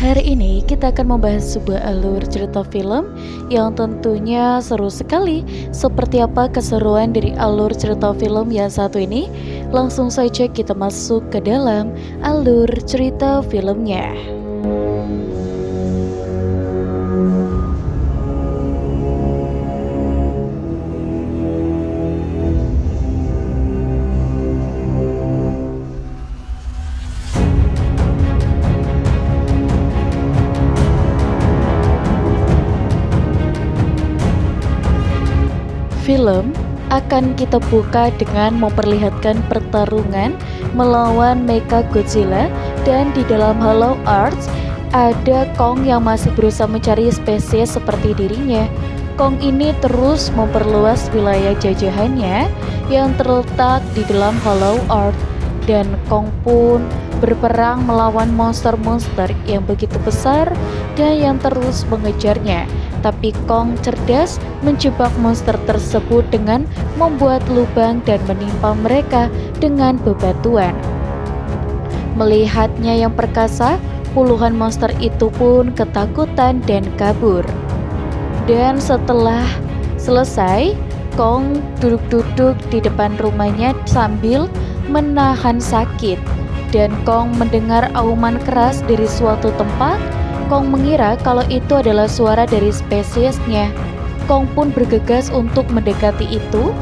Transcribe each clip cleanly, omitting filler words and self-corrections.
Hari ini kita akan membahas sebuah alur cerita film yang tentunya seru sekali. Seperti apa keseruan dari alur cerita film yang satu ini? Langsung saja kita masuk ke dalam alur cerita filmnya. Film akan kita buka dengan memperlihatkan pertarungan melawan Mechagodzilla, dan di dalam Hollow Earth ada Kong yang masih berusaha mencari spesies seperti dirinya. Kong ini terus memperluas wilayah jajahannya yang terletak di dalam Hollow Earth, dan Kong pun berperang melawan monster-monster yang begitu besar dan yang terus mengejarnya. Tapi Kong cerdas menjebak monster tersebut dengan membuat lubang dan menimpa mereka dengan bebatuan. Melihatnya yang perkasa, puluhan monster itu pun ketakutan dan kabur. Dan setelah selesai, Kong duduk-duduk di depan rumahnya sambil menahan sakit. Dan Kong mendengar auman keras dari suatu tempat. Kong mengira kalau itu adalah suara dari spesiesnya. Kong pun bergegas untuk mendekati itu,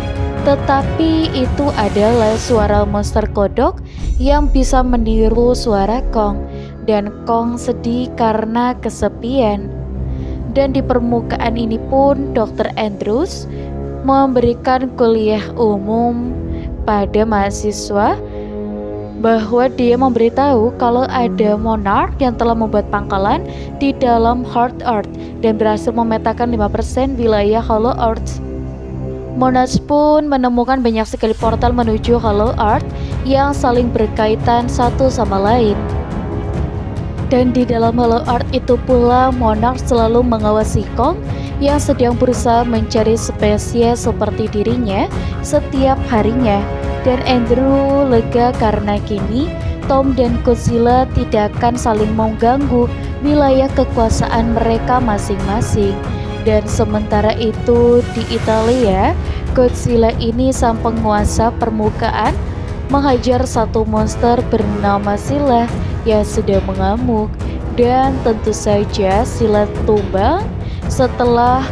tetapi itu adalah suara monster kodok yang bisa meniru suara Kong. Dan Kong sedih karena kesepian. Dan di permukaan ini pun Dr. Andrews memberikan kuliah umum pada mahasiswa bahwa dia memberitahu kalau ada monark yang telah membuat pangkalan di dalam Hard Earth dan berhasil memetakan 5% wilayah Hollow Earth. Monarch pun menemukan banyak sekali portal menuju Hollow Earth yang saling berkaitan satu sama lain. Dan di dalam Hollow Earth itu pula Monarch selalu mengawasi Kong yang sedang berusaha mencari spesies seperti dirinya setiap harinya. Dan Andrew lega karena kini Tom dan Godzilla tidak akan saling mengganggu wilayah kekuasaan mereka masing-masing. Dan sementara itu di Italia, Godzilla ini sang penguasa permukaan menghajar satu monster bernama Sila yang sedang mengamuk. Dan tentu saja Sila tumbang setelah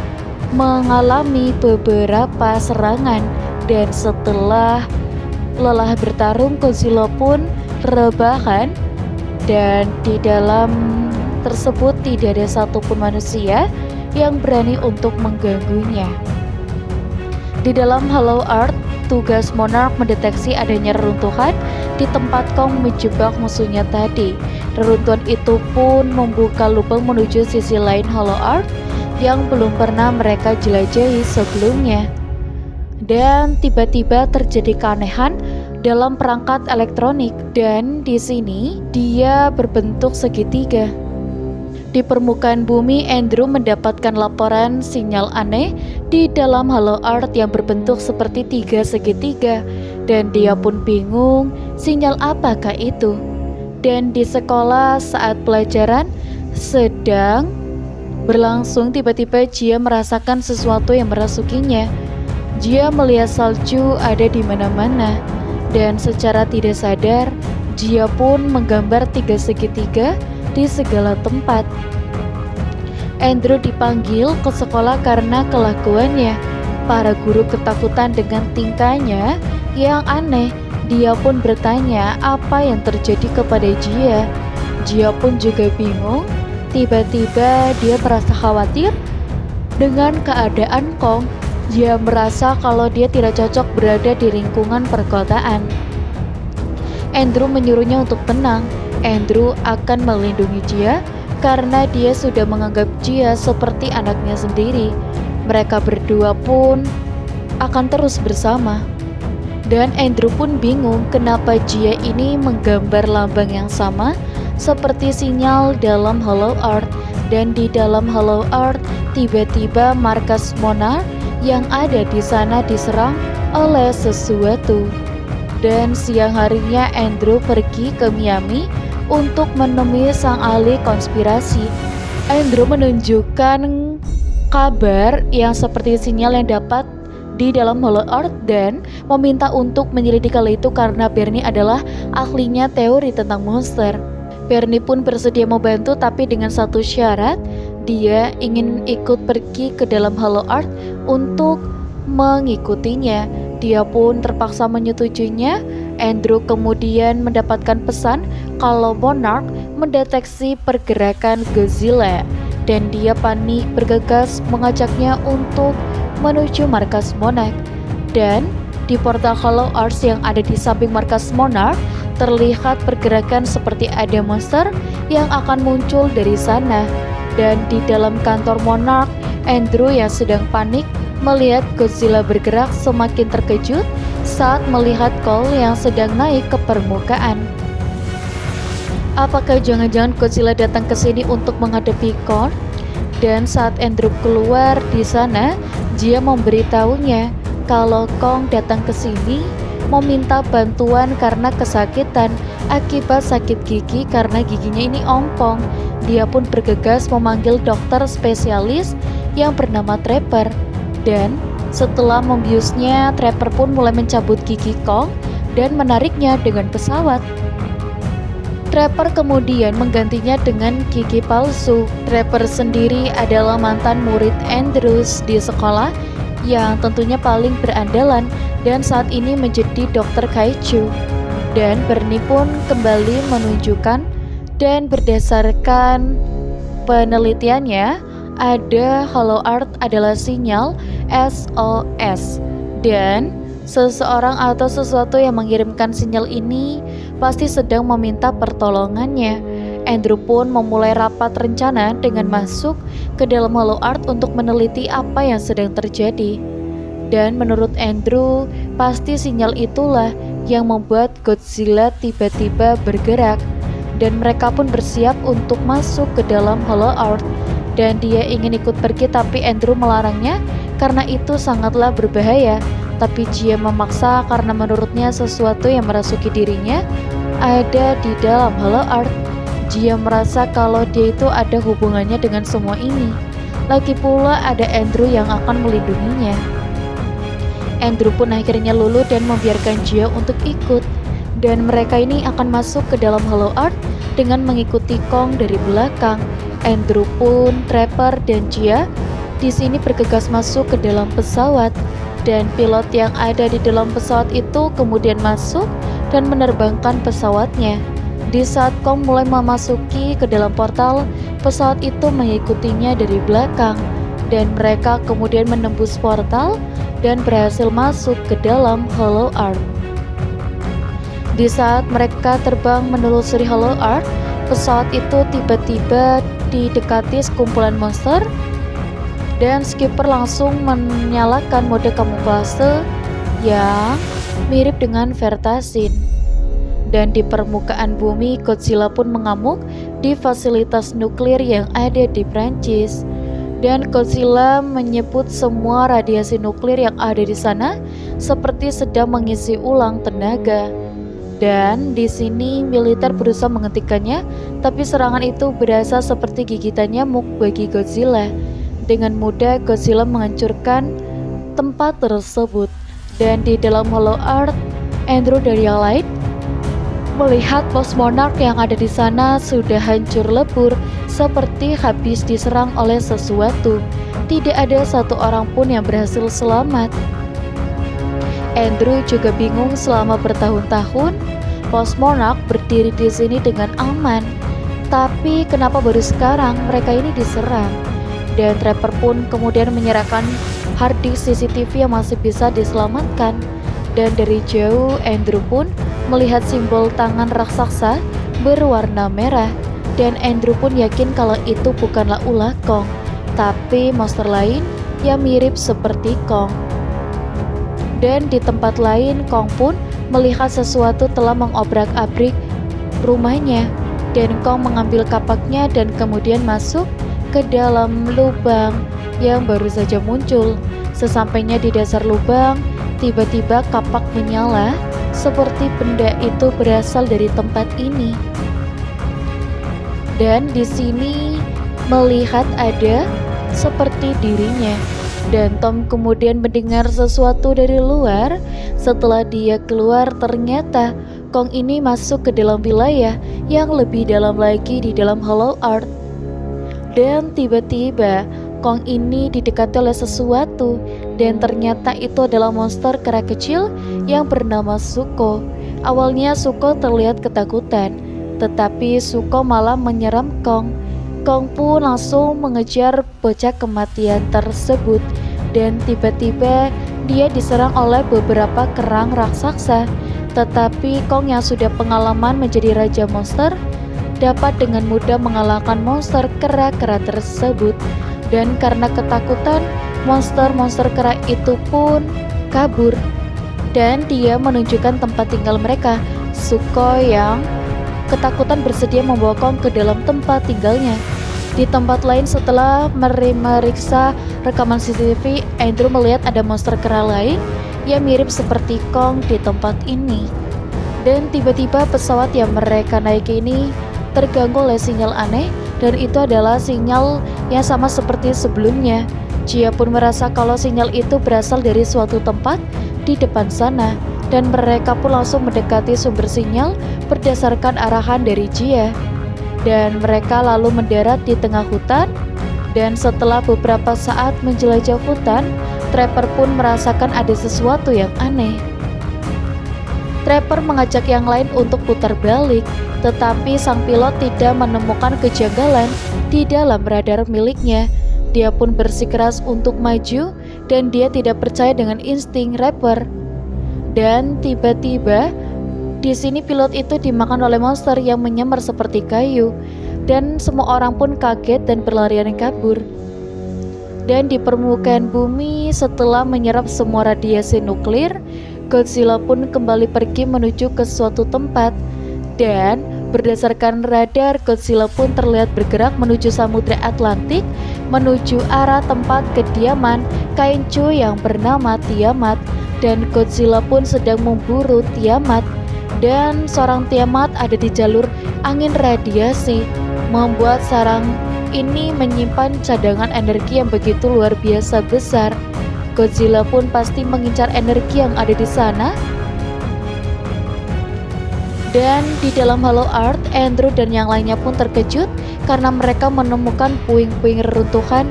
mengalami beberapa serangan. Dan setelah lelah bertarung, Godzilla pun rebahan, dan di dalam tersebut tidak ada satupun manusia yang berani untuk mengganggunya. Di dalam Hollow Earth, tugas Monarch mendeteksi adanya reruntuhan di tempat Kong menjebak musuhnya tadi. Reruntuhan itu pun membuka lubang menuju sisi lain Hollow Earth yang belum pernah mereka jelajahi sebelumnya. Dan tiba-tiba terjadi keanehan dalam perangkat elektronik, dan di sini dia berbentuk segitiga. Di permukaan bumi, Andrew mendapatkan laporan sinyal aneh di dalam Hollow Earth yang berbentuk seperti tiga segitiga, dan dia pun bingung sinyal apakah itu. Dan di sekolah saat pelajaran sedang berlangsung, tiba-tiba Jia merasakan sesuatu yang merasukinya. Jia melihat salju ada di mana-mana, dan secara tidak sadar Jia pun menggambar tiga segitiga di segala tempat. Andrew dipanggil ke sekolah karena kelakuannya. Para guru ketakutan dengan tingkahnya yang aneh. Dia pun bertanya apa yang terjadi kepada Jia. Jia pun juga bingung. Tiba-tiba dia merasa khawatir dengan keadaan Kong. Dia merasa kalau dia tidak cocok berada di lingkungan perkotaan. Andrew menyuruhnya untuk tenang. Andrew akan melindungi Jia karena dia sudah menganggap Jia seperti anaknya sendiri. Mereka berdua pun akan terus bersama. Dan Andrew pun bingung kenapa Jia ini menggambar lambang yang sama seperti sinyal dalam Hollow Earth. Dan di dalam Hollow Earth tiba-tiba markas Monarch yang ada di sana diserang oleh sesuatu. Dan siang harinya Andrew pergi ke Miami untuk menemui sang ahli konspirasi. Andrew menunjukkan kabar yang seperti sinyal yang dapat di dalam Hollow Earth dan meminta untuk menyelidiki hal itu karena Bernie adalah ahlinya teori tentang monster. Bernie pun bersedia membantu tapi dengan satu syarat, dia ingin ikut pergi ke dalam Hollow Earth untuk mengikutinya. Dia pun terpaksa menyetujuinya. Andrew kemudian mendapatkan pesan kalau Monarch mendeteksi pergerakan Godzilla dan dia panik bergegas mengajaknya untuk menuju markas Monarch. Dan di portal Hollow Earth yang ada di samping markas Monarch terlihat pergerakan seperti ada monster yang akan muncul dari sana. Dan di dalam kantor Monarch, Andrew yang sedang panik melihat Godzilla bergerak semakin terkejut saat melihat Cole yang sedang naik ke permukaan. Apakah jangan-jangan Godzilla datang ke sini untuk menghadapi Cole? Dan saat Andrew keluar di sana, dia memberitahunya kalau Kong datang ke sini meminta bantuan karena kesakitan akibat sakit gigi karena giginya ini ompong. Dia pun bergegas memanggil dokter spesialis yang bernama Trapper. Dan setelah membiusnya, Trapper pun mulai mencabut gigi Kong dan menariknya dengan pesawat. Trapper kemudian menggantinya dengan gigi palsu. Trapper sendiri adalah mantan murid Andrews di sekolah yang tentunya paling berandalan dan saat ini menjadi dokter kaiju. Dan Bernie pun kembali menunjukkan dan berdasarkan penelitiannya, ada Hollow Earth adalah sinyal SOS dan seseorang atau sesuatu yang mengirimkan sinyal ini pasti sedang meminta pertolongannya. Andrew pun memulai rapat rencana dengan masuk ke dalam Hollow Earth untuk meneliti apa yang sedang terjadi. Dan menurut Andrew, pasti sinyal itulah yang membuat Godzilla tiba-tiba bergerak. Dan mereka pun bersiap untuk masuk ke dalam Hollow Earth. Dan dia ingin ikut pergi tapi Andrew melarangnya karena itu sangatlah berbahaya. Tapi dia memaksa karena menurutnya sesuatu yang merasuki dirinya ada di dalam Hollow Earth. Dia merasa kalau dia itu ada hubungannya dengan semua ini. Lagi pula ada Andrew yang akan melindunginya. Andrew pun akhirnya luluh dan membiarkan Gia untuk ikut. Dan mereka ini akan masuk ke dalam Hollow Earth dengan mengikuti Kong dari belakang. Andrew pun, Trapper, dan Gia di sini bergegas masuk ke dalam pesawat. Dan pilot yang ada di dalam pesawat itu kemudian masuk dan menerbangkan pesawatnya. Di saat Kong mulai memasuki ke dalam portal, pesawat itu mengikutinya dari belakang. Dan mereka kemudian menembus portal dan berhasil masuk ke dalam Hollow Earth. Di saat mereka terbang menelusuri Hollow Earth, pesawat itu tiba-tiba didekati sekumpulan monster dan skipper langsung menyalakan mode kamuflase yang mirip dengan Vertasin. Dan di permukaan bumi, Godzilla pun mengamuk di fasilitas nuklir yang ada di Prancis. Dan Godzilla menyebut semua radiasi nuklir yang ada di sana seperti sedang mengisi ulang tenaga. Dan di sini militer berusaha menghentikannya, tapi serangan itu berasa seperti gigitan nyamuk bagi Godzilla. Dengan mudah Godzilla menghancurkan tempat tersebut. Dan di dalam Hollow Earth, Andrew dari yang lain melihat pos Monarch yang ada di sana sudah hancur lebur seperti habis diserang oleh sesuatu. Tidak ada satu orang pun yang berhasil selamat. Andrew juga bingung selama bertahun-tahun pos Monarch berdiri di sini dengan aman. Tapi kenapa baru sekarang mereka ini diserang? Dan Trapper pun kemudian menyerahkan hard disk CCTV yang masih bisa diselamatkan. Dan dari jauh Andrew pun melihat simbol tangan raksasa berwarna merah. Dan Andrew pun yakin kalau itu bukanlah ulah Kong, tapi monster lain yang mirip seperti Kong. Dan di tempat lain Kong pun melihat sesuatu telah mengobrak-abrik rumahnya. Dan Kong mengambil kapaknya dan kemudian masuk ke dalam lubang yang baru saja muncul. Sesampainya di dasar lubang, tiba-tiba kapak menyala seperti benda itu berasal dari tempat ini. dan di sini melihat ada seperti dirinya. Dan Tom kemudian mendengar sesuatu dari luar. Setelah dia keluar, ternyata Kong ini masuk ke dalam wilayah yang lebih dalam lagi di dalam Hollow Earth. Dan tiba-tiba Kong ini didekati oleh sesuatu, dan ternyata itu adalah monster kera kecil yang bernama Zuko. Awalnya Zuko terlihat ketakutan, tetapi Zuko malah menyerang Kong. Kong pun langsung mengejar bocah kematian tersebut, dan tiba-tiba dia diserang oleh beberapa kerang raksasa. Tetapi Kong yang sudah pengalaman menjadi raja monster dapat dengan mudah mengalahkan monster kera-kera tersebut. Dan karena ketakutan, monster-monster kera itu pun kabur, dan dia menunjukkan tempat tinggal mereka. Zuko yang ketakutan bersedia membawa Kong ke dalam tempat tinggalnya. Di tempat lain, setelah meriksa rekaman CCTV, Andrew melihat ada monster kera lain yang mirip seperti Kong di tempat ini. Dan tiba-tiba pesawat yang mereka naiki ini terganggu oleh sinyal aneh, dan itu adalah sinyal yang sama seperti sebelumnya. Jia pun merasa kalau sinyal itu berasal dari suatu tempat di depan sana, dan mereka pun langsung mendekati sumber sinyal berdasarkan arahan dari Jia. Dan mereka lalu mendarat di tengah hutan, dan setelah beberapa saat menjelajah hutan, Trapper pun merasakan ada sesuatu yang aneh. Trapper mengajak yang lain untuk putar balik, tetapi sang pilot tidak menemukan kejanggalan di dalam radar miliknya. Dia pun bersikeras untuk maju, dan dia tidak percaya dengan insting Trapper. Dan tiba-tiba di sini pilot itu dimakan oleh monster yang menyamar seperti kayu, dan semua orang pun kaget dan berlarian kabur. Dan di permukaan bumi, setelah menyerap semua radiasi nuklir, Godzilla pun kembali pergi menuju ke suatu tempat. Dan berdasarkan radar, Godzilla pun terlihat bergerak menuju Samudra Atlantik, menuju arah tempat kediaman Kaincu yang bernama Tiamat. Dan Godzilla pun sedang memburu Tiamat, dan seorang Tiamat ada di jalur angin radiasi, membuat sarang ini menyimpan cadangan energi yang begitu luar biasa besar. Godzilla pun pasti mengincar energi yang ada di sana. Dan di dalam Hollow Earth, Andrew dan yang lainnya pun terkejut karena mereka menemukan puing-puing reruntuhan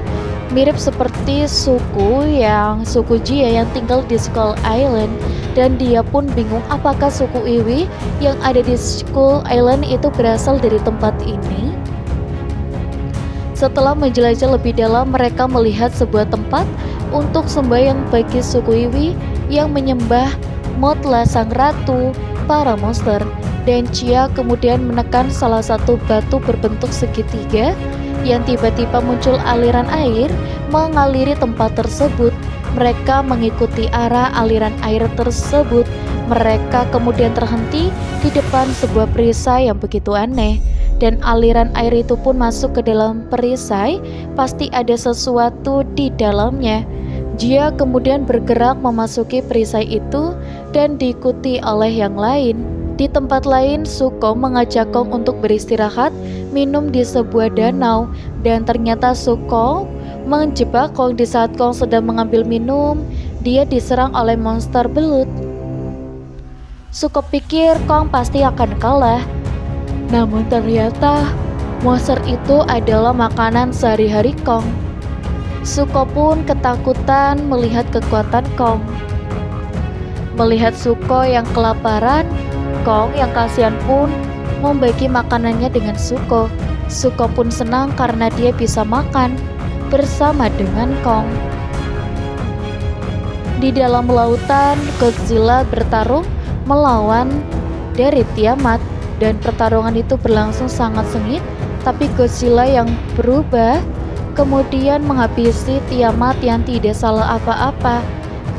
mirip seperti suku Jia yang tinggal di Skull Island. Dan dia pun bingung apakah suku Iwi yang ada di Skull Island itu berasal dari tempat ini. Setelah menjelajah lebih dalam, mereka melihat sebuah tempat untuk sembahyang bagi suku Iwi yang menyembah Motla, sang ratu para monster. Dan Chia kemudian menekan salah satu batu berbentuk segitiga yang tiba-tiba muncul aliran air mengaliri tempat tersebut. Mereka mengikuti arah aliran air tersebut. Mereka kemudian terhenti di depan sebuah perisai yang begitu aneh, dan aliran air itu pun masuk ke dalam perisai. Pasti ada sesuatu di dalamnya. Jia kemudian bergerak memasuki perisai itu dan diikuti oleh yang lain. Di tempat lain, Zuko mengajak Kong untuk beristirahat, minum di sebuah danau, dan ternyata Zuko menjebak Kong. Di saat Kong sedang mengambil minum, dia diserang oleh monster belut. Zuko pikir Kong pasti akan kalah, namun ternyata monster itu adalah makanan sehari-hari Kong. Zuko pun ketakutan melihat kekuatan Kong. Melihat Zuko yang kelaparan, Kong yang kasihan pun membagi makanannya dengan Zuko. Zuko pun senang karena dia bisa makan bersama dengan Kong. Di dalam lautan, Godzilla bertarung melawan dari Tiamat, dan pertarungan itu berlangsung sangat sengit. Tapi Godzilla yang berubah kemudian menghabisi Tiamat yang tidak salah apa-apa.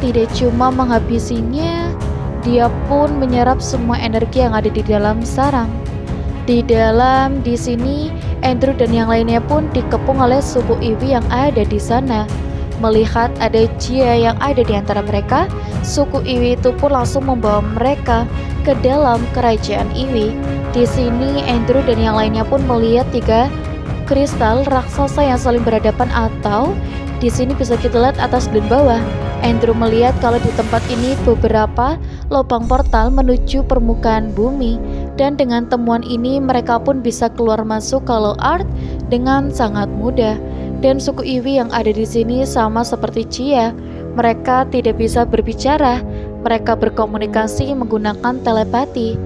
Tidak cuma menghabisinya, dia pun menyerap semua energi yang ada di dalam sarang. Di sini, Andrew dan yang lainnya pun dikepung oleh suku Iwi yang ada di sana. Melihat ada Jia yang ada di antara mereka, suku Iwi itu pun langsung membawa mereka ke dalam kerajaan Iwi. Di sini Andrew dan yang lainnya pun melihat 3 kristal raksasa yang saling berhadapan, atau di sini bisa kita lihat atas dan bawah. Andrew melihat kalau di tempat ini beberapa lubang portal menuju permukaan bumi, dan dengan temuan ini mereka pun bisa keluar masuk ke Hollow Earth dengan sangat mudah. Dan suku Iwi yang ada di sini sama seperti Jia, mereka tidak bisa berbicara, mereka berkomunikasi menggunakan telepati.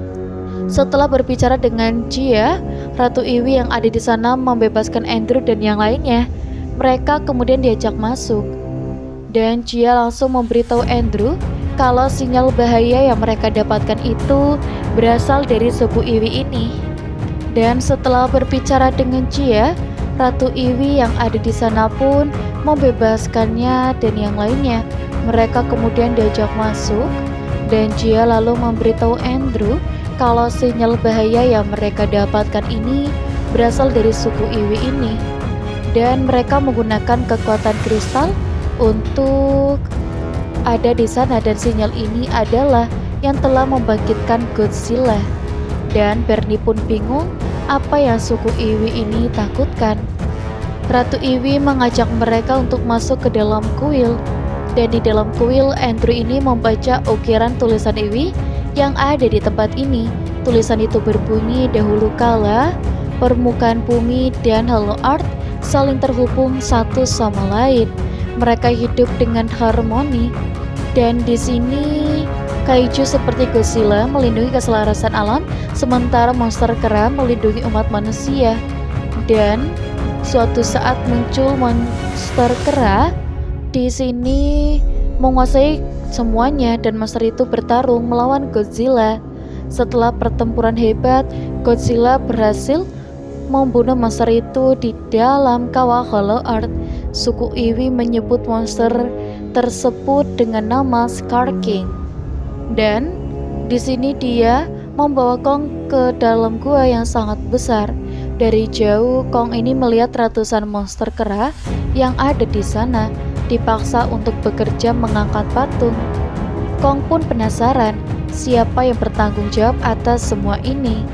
Setelah berbicara dengan Jia, Ratu Iwi yang ada di sana membebaskan Andrew dan yang lainnya. Mereka kemudian diajak masuk, dan Jia langsung memberitahu Andrew kalau sinyal bahaya yang mereka dapatkan itu berasal dari suku Iwi ini. Dan setelah berbicara dengan Jia, Ratu Iwi yang ada di sana pun membebaskannya dan yang lainnya. Mereka kemudian diajak masuk, dan Jia lalu memberitahu Andrew kalau sinyal bahaya yang mereka dapatkan ini berasal dari suku Iwi ini, dan mereka menggunakan kekuatan kristal untuk ada di sana, dan sinyal ini adalah yang telah membangkitkan Godzilla. Dan Bernie pun bingung apa yang suku Iwi ini takutkan. Ratu Iwi mengajak mereka untuk masuk ke dalam kuil, dan di dalam kuil Andrew ini membaca ukiran tulisan Iwi yang ada di tempat ini. Tulisan itu berbunyi, dahulu kala permukaan bumi dan Hollow Earth saling terhubung satu sama lain. Mereka hidup dengan harmoni, dan di sini kaiju seperti Godzilla melindungi keselarasan alam, sementara monster kera melindungi umat manusia. Dan suatu saat muncul monster kera di sini menguasai semuanya, dan monster itu bertarung melawan Godzilla. Setelah pertempuran hebat, Godzilla berhasil membunuh monster itu di dalam kawah Hollow Earth. Suku Iwi menyebut monster tersebut dengan nama Scar King. Dan di sini dia membawa Kong ke dalam gua yang sangat besar. Dari jauh, Kong ini melihat ratusan monster kera yang ada di sana, dipaksa untuk bekerja mengangkat patung. Kong pun penasaran siapa yang bertanggung jawab atas semua ini.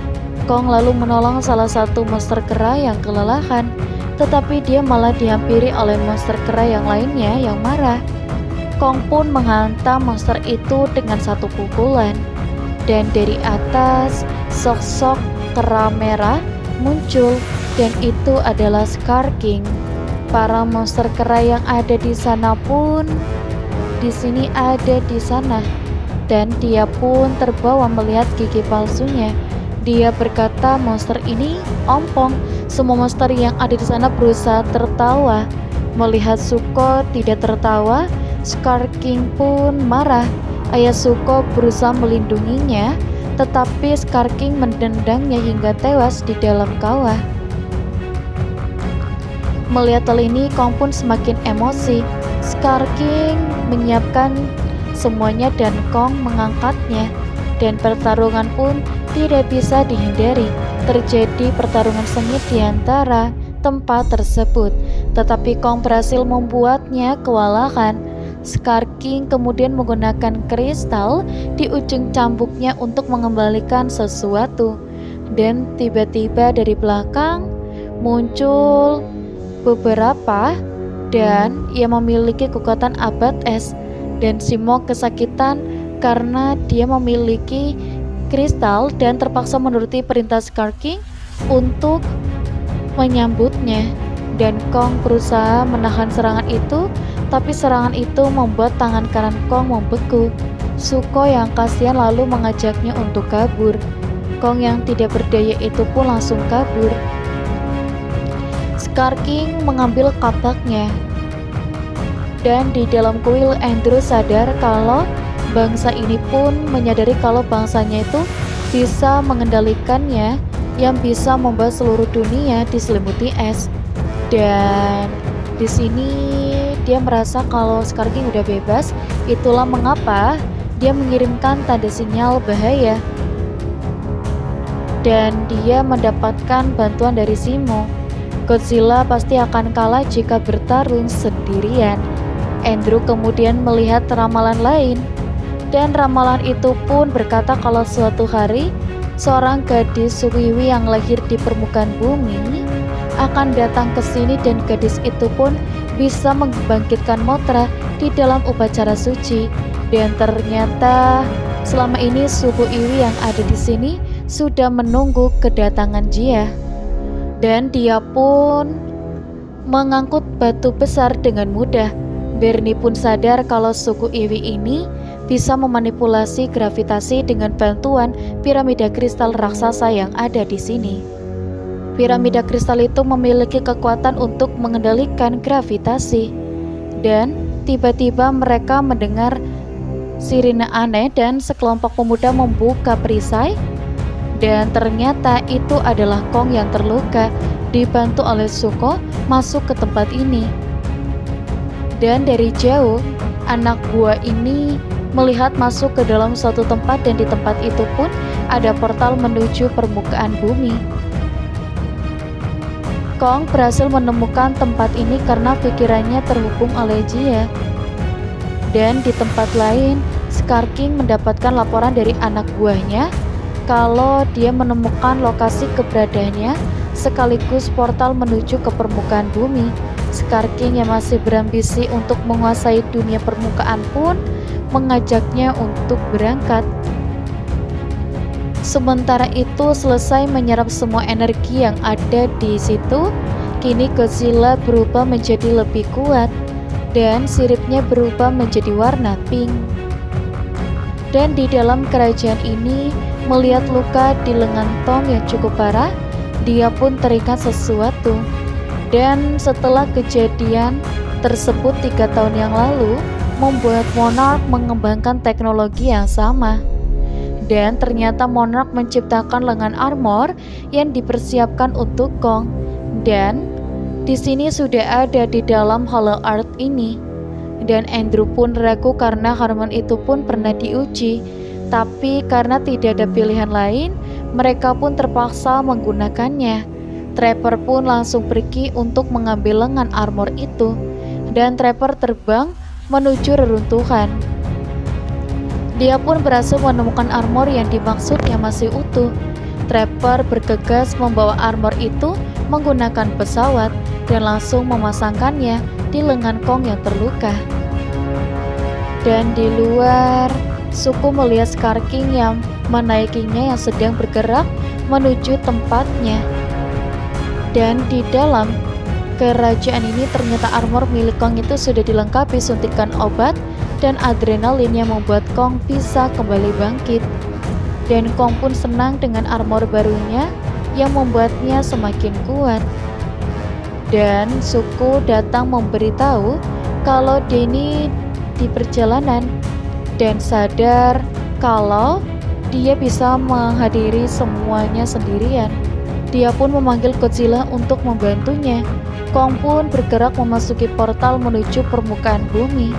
Kong lalu menolong salah satu monster kera yang kelelahan, tetapi dia malah dihampiri oleh monster kera yang lainnya yang marah. Kong pun menghantam monster itu dengan satu pukulan, dan dari atas sosok kera merah muncul, dan itu adalah Scar King. Para monster kera yang ada di sana pun di sini ada di sana, dan dia pun terbawa melihat gigi palsunya. Dia berkata monster ini ompong. Semua monster yang ada di sana berusaha tertawa. Melihat Zuko tidak tertawa, Scar King pun marah. Ayah Zuko berusaha melindunginya, tetapi Scar King mendendangnya hingga tewas di dalam kawah. Melihat hal ini, Kong pun semakin emosi. Scar King menyiapkan semuanya dan Kong mengangkatnya, dan pertarungan pun tidak bisa dihindari. Terjadi pertarungan sengit di antara tempat tersebut, tetapi Kong berhasil membuatnya kewalahan. Scar King kemudian menggunakan kristal di ujung cambuknya untuk mengembalikan sesuatu, dan tiba-tiba dari belakang muncul beberapa, dan ia memiliki kekuatan abad es. Dan Simo kesakitan karena dia memiliki kristal dan terpaksa menuruti perintah Scar King untuk menyambutnya. Dan Kong berusaha menahan serangan itu, tapi serangan itu membuat tangan kanan Kong membeku. Zuko yang kasihan lalu mengajaknya untuk kabur. Kong yang tidak berdaya itu pun langsung kabur. Scar King mengambil kapaknya, dan di dalam kuil Andrew sadar kalau bangsa ini pun menyadari kalau bangsanya itu bisa mengendalikannya, yang bisa membuat seluruh dunia diselimuti es. Dan di sini dia merasa kalau Scar King udah bebas. Itulah mengapa dia mengirimkan tanda sinyal bahaya, dan dia mendapatkan bantuan dari Simo. Godzilla pasti akan kalah jika bertarung sendirian. Andrew kemudian melihat ramalan lain, dan ramalan itu pun berkata kalau suatu hari seorang gadis suwiwi yang lahir di permukaan bumi akan datang ke sini, dan gadis itu pun bisa membangkitkan Mothra di dalam upacara suci. Dan ternyata selama ini suku Iwi yang ada di sini sudah menunggu kedatangan Jia. Dan dia pun mengangkut batu besar dengan mudah. Bernie pun sadar kalau suku Iwi ini bisa memanipulasi gravitasi dengan bantuan piramida kristal raksasa yang ada di sini. Piramida kristal itu memiliki kekuatan untuk mengendalikan gravitasi. Dan tiba-tiba mereka mendengar sirine aneh dan sekelompok pemuda membuka perisai. Dan ternyata itu adalah Kong yang terluka, dibantu oleh Zuko masuk ke tempat ini. Dan dari jauh, anak buah ini melihat masuk ke dalam suatu tempat, dan di tempat itu pun ada portal menuju permukaan bumi. Kong berhasil menemukan tempat ini karena pikirannya terhubung oleh Jia. Dan di tempat lain, Scar King mendapatkan laporan dari anak buahnya kalau dia menemukan lokasi keberadaannya sekaligus portal menuju ke permukaan bumi. Scar King yang masih berambisi untuk menguasai dunia permukaan pun mengajaknya untuk berangkat. Sementara itu, selesai menyerap semua energi yang ada di situ, kini Godzilla berubah menjadi lebih kuat dan siripnya berubah menjadi warna pink. Dan di dalam kerajaan ini, melihat luka di lengan Tom yang cukup parah, dia pun teringat sesuatu. Dan setelah kejadian tersebut 3 tahun yang lalu, membuat Monarch mengembangkan teknologi yang sama. Dan ternyata Monarch menciptakan lengan armor yang dipersiapkan untuk Kong. Dan di sini sudah ada di dalam Hollow Earth ini. Dan Andrew pun ragu karena Harmon itu pun pernah diuji. Tapi karena tidak ada pilihan lain, mereka pun terpaksa menggunakannya. Trapper pun langsung pergi untuk mengambil lengan armor itu. Dan Trapper terbang menuju reruntuhan. Dia pun berhasil menemukan armor yang dimaksud yang masih utuh. Trapper bergegas membawa armor itu menggunakan pesawat dan langsung memasangkannya di lengan Kong yang terluka. Dan di luar, suku melihat Scar King yang menaikinya yang sedang bergerak menuju tempatnya. Dan di dalam kerajaan ini ternyata armor milik Kong itu sudah dilengkapi suntikan obat dan adrenalin yang membuat Kong bisa kembali bangkit. Dan Kong pun senang dengan armor barunya yang membuatnya semakin kuat. Dan suku datang memberitahu kalau Denny di perjalanan dan sadar kalau dia bisa menghadiri semuanya sendirian. Dia pun memanggil Godzilla untuk membantunya. Kong pun bergerak memasuki portal menuju permukaan bumi.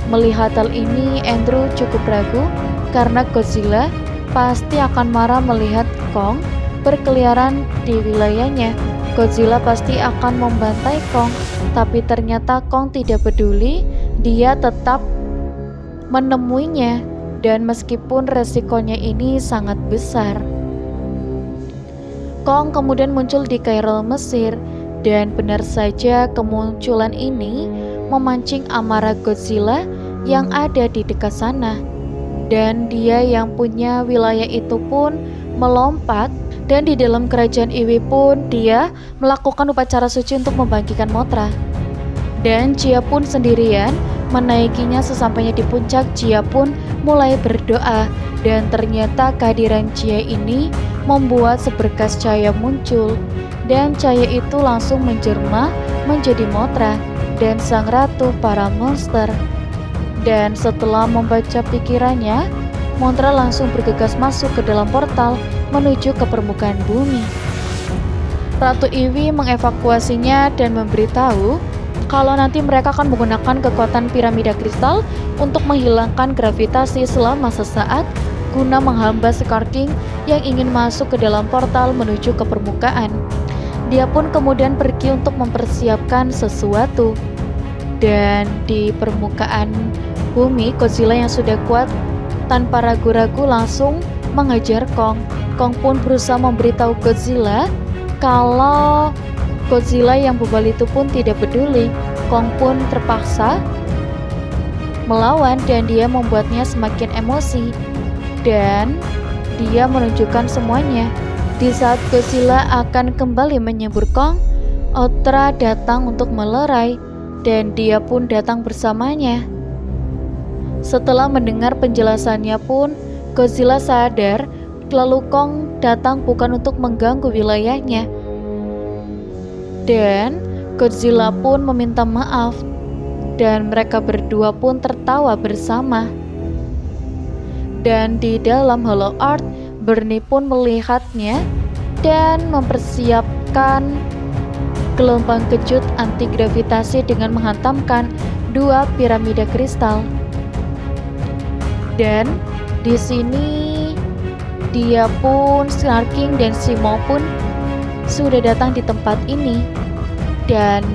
Melihat hal ini, Andrew cukup ragu karena Godzilla pasti akan marah melihat Kong berkeliaran di wilayahnya. Godzilla pasti akan membantai Kong, tapi ternyata Kong tidak peduli. Dia tetap menemuinya, dan meskipun resikonya ini sangat besar. Kong kemudian muncul di Kairo, Mesir, dan benar saja kemunculan ini memancing amarah Godzilla yang ada di dekat sana. Dan dia yang punya wilayah itu pun melompat, dan di dalam kerajaan Iwi pun dia melakukan upacara suci untuk membangkitkan Mothra. Dan Jia pun sendirian menaikinya. Sesampainya di puncak, Jia pun mulai berdoa, dan ternyata kehadiran Jia ini membuat seberkas cahaya muncul, dan cahaya itu langsung menjelma menjadi Mothra dan sang ratu para monster. Dan setelah membaca pikirannya, Mothra langsung bergegas masuk ke dalam portal menuju ke permukaan bumi. Ratu Iwi mengevakuasinya dan memberitahu kalau nanti mereka akan menggunakan kekuatan piramida kristal untuk menghilangkan gravitasi selama sesaat guna menghambat Scar King yang ingin masuk ke dalam portal menuju ke permukaan. Dia pun kemudian pergi untuk mempersiapkan sesuatu. Dan di permukaan bumi, Godzilla yang sudah kuat tanpa ragu-ragu langsung mengejar Kong. Kong pun berusaha memberitahu Godzilla kalau Godzilla yang bebal itu pun tidak peduli. Kong pun terpaksa melawan dan dia membuatnya semakin emosi. Dan dia menunjukkan semuanya. Di saat Godzilla akan kembali menyembur Kong, Otra datang untuk melerai dan dia pun datang bersamanya. Setelah mendengar penjelasannya pun, Godzilla sadar lalu Kong datang bukan untuk mengganggu wilayahnya. Dan Godzilla pun meminta maaf dan mereka berdua pun tertawa bersama. Dan di dalam Hollow Earth, Bernie pun melihatnya dan mempersiapkan gelombang kejut anti gravitasi dengan menghantamkan 2 piramida kristal. Dan di sini dia pun, Snarking dan Simo pun sudah datang di tempat ini. Dan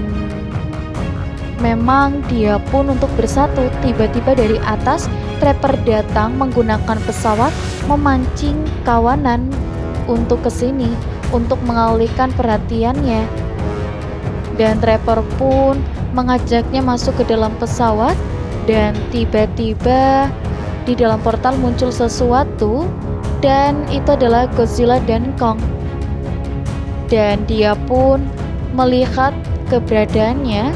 memang dia pun untuk bersatu. Tiba-tiba dari atas Trapper datang menggunakan pesawat memancing kawanan untuk kesini untuk mengalihkan perhatiannya. Dan Trapper pun mengajaknya masuk ke dalam pesawat dan tiba-tiba di dalam portal muncul sesuatu dan itu adalah Godzilla dan Kong. Dan dia pun melihat keberadaannya.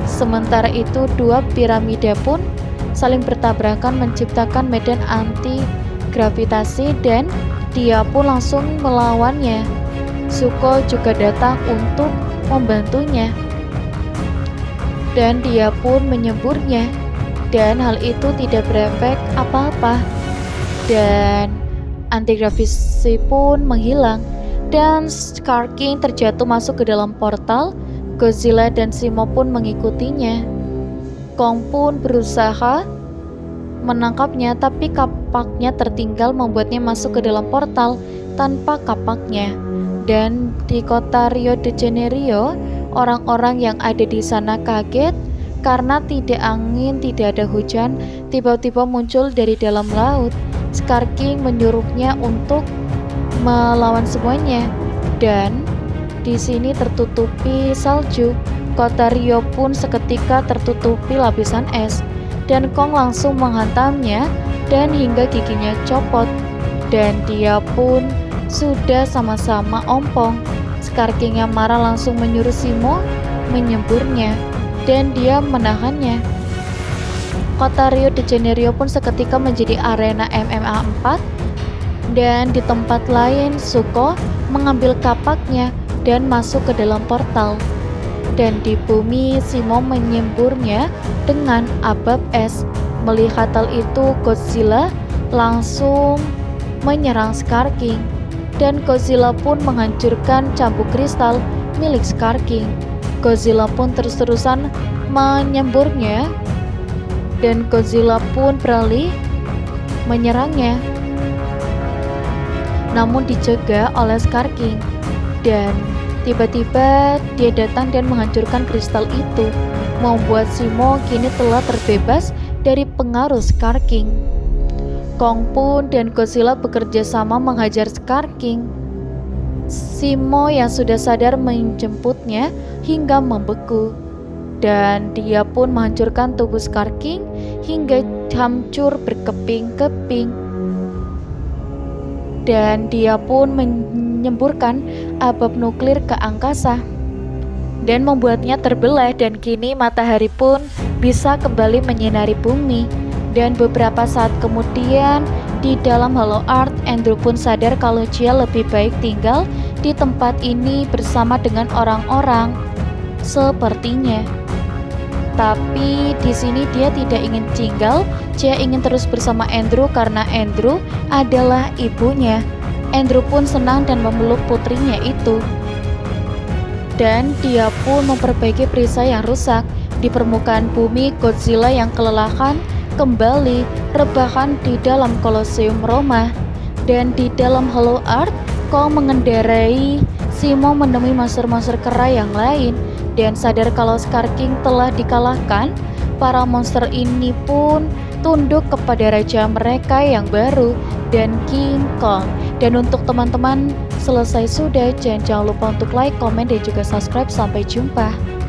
Sementara itu 2 piramida pun saling bertabrakan menciptakan medan anti gravitasi dan dia pun langsung melawannya. Zuko juga datang untuk membantunya dan dia pun menyemburnya dan hal itu tidak berefek apa-apa dan anti gravitasi pun menghilang dan Snarking terjatuh masuk ke dalam portal. Godzilla dan Simo pun mengikutinya. Kong pun berusaha menangkapnya tapi kapaknya tertinggal membuatnya masuk ke dalam portal tanpa kapaknya. Dan di kota Rio de Janeiro, orang-orang yang ada di sana kaget karena tidak angin, tidak ada hujan, tiba-tiba muncul dari dalam laut. Snarking menyuruhnya untuk melawan semuanya dan di sini tertutupi salju. Kota Rio pun seketika tertutupi lapisan es dan Kong langsung menghantamnya dan hingga giginya copot dan dia pun sudah sama-sama ompong. Snarking yang marah langsung menyuruh Simo menyemburnya dan dia menahannya. Kota Rio de Janeiro pun seketika menjadi arena MMA 4 dan di tempat lain Zuko mengambil kapaknya dan masuk ke dalam portal. Dan di bumi Simo menyemburnya dengan abab es. Melihat hal itu Godzilla langsung menyerang Snarking dan Godzilla pun menghancurkan cambuk kristal milik Snarking. Godzilla pun terus-terusan menyemburnya dan Godzilla pun beralih menyerangnya namun dicegah oleh Snarking. Dan tiba-tiba dia datang dan menghancurkan kristal itu, membuat Simo kini telah terbebas dari pengaruh Snarking. Kong pun dan Godzilla bekerja sama menghajar Snarking. Simo yang sudah sadar menjemputnya hingga membeku dan dia pun menghancurkan tubuh Snarking hingga hancur berkeping-keping. Dan dia pun menyemburkan abab nuklir ke angkasa dan membuatnya terbelah dan kini matahari pun bisa kembali menyinari bumi. Dan beberapa saat kemudian di dalam Hollow Earth, Andrew pun sadar kalau dia lebih baik tinggal di tempat ini bersama dengan orang-orang sepertinya. Tapi di sini dia tidak ingin tinggal, dia ingin terus bersama Andrew karena Andrew adalah ibunya. Andrew pun senang dan memeluk putrinya itu. Dan dia pun memperbaiki perisai yang rusak. Di permukaan bumi, Godzilla yang kelelahan kembali rebahan di dalam Colosseum Roma. Dan di dalam Hollow Earth, Kong mengendarai Simo menemui monster-monster kera yang lain. Dan sadar kalau Scar King telah dikalahkan, para monster ini pun tunduk kepada raja mereka yang baru dan King Kong. Dan untuk teman-teman selesai sudah, jangan lupa untuk like, komen, dan juga subscribe. Sampai jumpa.